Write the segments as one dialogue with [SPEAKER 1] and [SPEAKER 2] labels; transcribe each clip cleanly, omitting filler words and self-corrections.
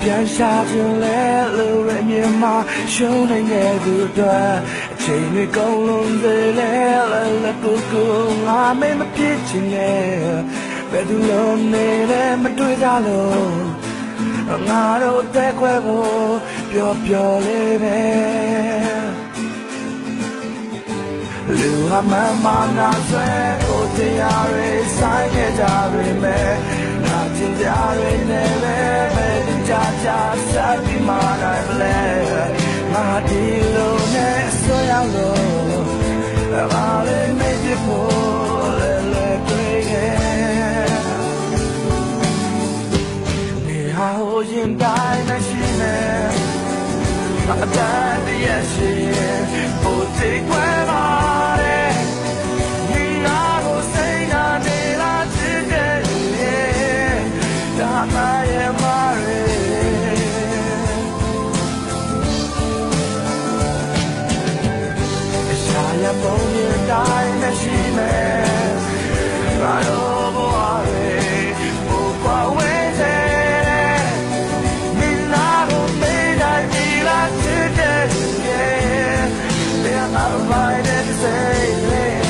[SPEAKER 1] ပြန်ရှာခြင်းလဲလူရဲ့မြင်မှာရှုံးနိုင်တဲ့သူတွေအချိန်တွေကုန်လုံးစေလဲလက်ကိုငါမဖြစ်ချင်နဲ့ဘယ်သူလုံးနေလဲမတွေ့ကြလို့ငါတို့တဲ့ခွဲဖို့ပျော်လေးပဲလူဟာမမနာဆွဲကိုတရားတွေဆိုင်ခဲ့ကြပြီမဲ့နာကျင်ကြတွေနဲ့ပဲကြာဆက်ပြီးမှနိုင်လဲငါဒီလိုနဲ့ဆွရလို့ငါလည်းမဖြစ်ဖို့လဲတွေ့ခဲ့နေဟာဟိုရင်တိုင်းမရှိနဲ့အတန်တည်းရှိဘို့တိတ်ခွဲပါပုံမြင်တိုင်းမရှိမဲ့ငါတို့ဘဝတွေဘူပွားဝဲတဲ့မင်းနာကိုမေးတိုင်းဒီလာချစ်တဲ့ရဲ့တဲ့ငါမိုင်းတဲ့စိတ်လေး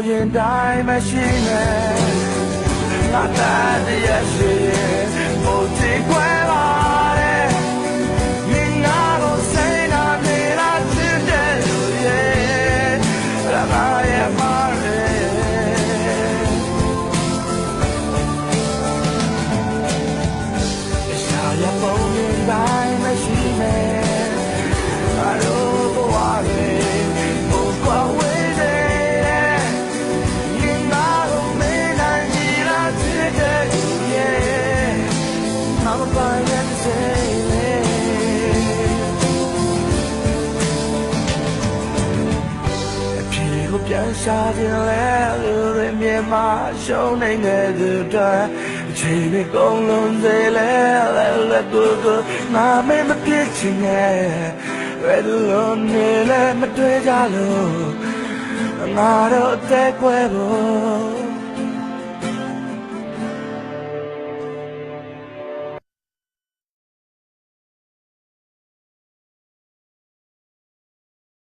[SPEAKER 1] ရင်တိုင်းမရှိနဲ့ငါတည်းရရှိဘို့တိခွဲပါတဲ့မင်းငါကိုစိတ်နာနေလားချစ်တဲ့လူရဲ့လာမရဲ့မာရဲ့ရှာရပုံရင်တိုင်းမရှိနဲ့ငါတို့ဘဝတွေဘူပွားဝဲပြန်ရှာခြင်းလဲလူတွေမြင်မှာရှုံးနိုင်တဲ့သူတွေအချိန်တွေကုန်လုံးစေလဲလက်ကိုငါမဖြစ်ချင်နဲ့ဘယ်သူလုံးနေလဲမတွေ့ကြလို့ငါတို့အသက်ကွဲဖို့